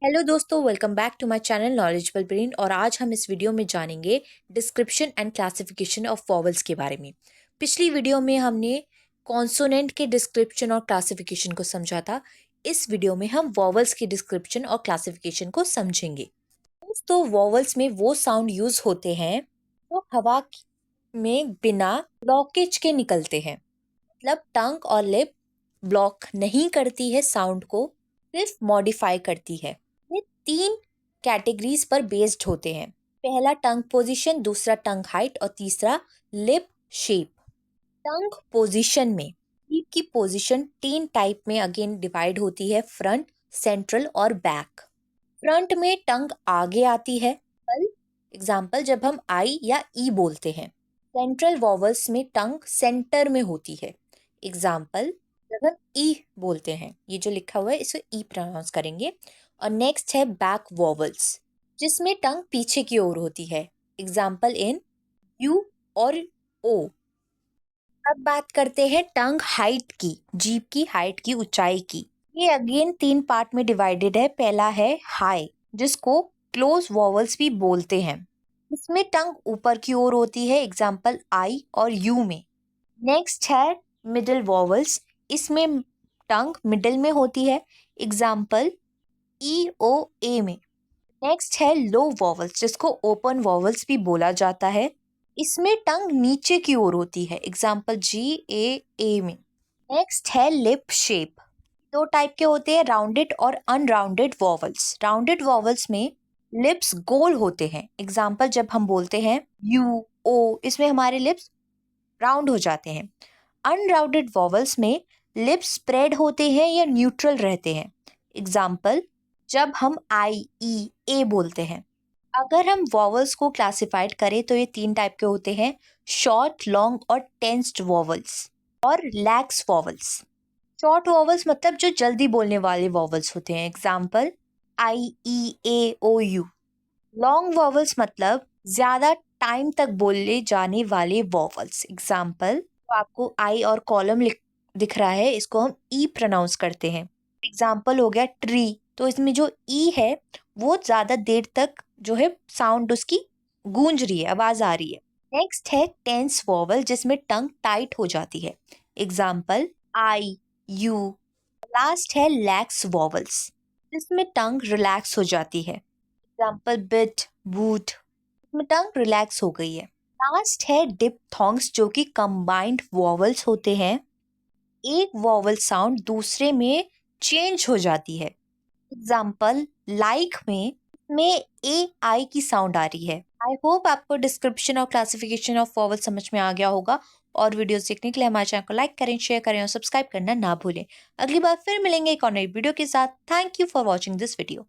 Hello दोस्तों, welcome back to my channel knowledgeable brain. और आज हम इस वीडियो में जानेंगे description and classification of vowels के बारे में। पिछली वीडियो में हमने कॉन्सोनेंट के डिस्क्रिप्शन और क्लासिफिकेशन को समझा था। इस वीडियो में हम वॉवल्स के डिस्क्रिप्शन और क्लासिफिकेशन को समझेंगे। दोस्तों, वॉवल्स में वो साउंड यूज होते हैं जो हवा में बिना ब्लॉकेज के निकलते हैं। मतलब टंग और लिप ब्लॉक नहीं करती है साउंड को, सिर्फ मॉडिफाई करती है। ये तीन कैटेगरीज पर बेस्ड होते हैं। पहला टंग पोजीशन, दूसरा टंग हाइट और तीसरा लिप शेप। टंग पोजीशन में लिप की पोजीशन तीन टाइप में अगेन डिवाइड होती है, फ्रंट, सेंट्रल और बैक। फ्रंट में टंग आगे आती है, एग्जाम्पल जब हम आई या ई बोलते हैं। सेंट्रल वॉवल्स में टंग सेंटर में होती है, एग्जाम्पल जब हम ई बोलते हैं। ये जो लिखा हुआ है इसे ई प्रोनाउंस करेंगे। और नेक्स्ट है बैक वॉवल्स, जिसमें टंग पीछे की ओर होती है, एग्जाम्पल इन यू और ओ। अब बात करते हैं टंग हाइट की, जीभ की हाइट की, ऊंचाई की। ये अगेन तीन पार्ट में डिवाइडेड है। पहला है हाई, जिसको क्लोज वॉवल्स भी बोलते हैं। इसमें टंग ऊपर की ओर होती है, एग्जाम्पल आई और यू में। नेक्स्ट है मिडिल वॉवल्स, इसमें टंग मिडिल में होती है, एग्जाम्पल ई ओ ए में। नेक्स्ट है लो वॉवल्स, जिसको ओपन वॉवल्स भी बोला जाता है। इसमें टंग नीचे की ओर होती है, एग्जाम्पल जी ए में। नेक्स्ट है लिप शेप। दो टाइप के होते हैं, राउंडेड और अनराउंडेड वॉवल्स। राउंडेड वॉवल्स में लिप्स गोल होते हैं, एग्जाम्पल जब हम बोलते हैं यू ओ, इसमें हमारे लिप्स राउंड हो जाते हैं। अनराउंडेड वॉवल्स में लिप्स स्प्रेड होते हैं या न्यूट्रल रहते हैं, एग्जाम्पल जब हम आई ई ए बोलते हैं। अगर हम वॉवल्स को क्लासिफाइड करें तो ये तीन टाइप के होते हैं, शॉर्ट, लॉन्ग और टेंस्ड वॉवल्स और लैक्स वॉवल्स। शॉर्ट वॉवल्स मतलब जो जल्दी बोलने वाले वॉवल्स होते हैं, example I E A O U. Long vowels मतलब ज्यादा टाइम तक बोले जाने वाले वॉवल्स, एग्जाम्पल आपको आई और कॉलम दिख रहा है, इसको हम ई प्रोनाउंस करते हैं। एग्जाम्पल हो गया ट्री, तो इसमें जो ई है वो ज्यादा देर तक जो है साउंड उसकी गूंज रही है, आवाज आ रही है। नेक्स्ट है टेंस वॉवल, जिसमें टंग टाइट हो जाती है, एग्जाम्पल आई यू। लास्ट है लैक्स वॉवल्स, जिसमें टंग रिलैक्स हो जाती है, एग्जाम्पल बिट बूट, इसमें टंग रिलैक्स हो गई है। लास्ट है डिप्थोंग्स, जो कि कंबाइंड वॉवल्स होते हैं। एक वॉवल साउंड दूसरे में चेंज हो जाती है, एग्जाम्पल लाइक में ए आई की साउंड आ रही है। आई होप आपको डिस्क्रिप्शन और क्लासिफिकेशन ऑफ वॉवल समझ में आ गया होगा। और वीडियोस देखने के लिए हमारे चैनल को लाइक करें, शेयर करें और सब्सक्राइब करना ना भूलें। अगली बार फिर मिलेंगे एक और नई वीडियो के साथ। Thank you for watching this video.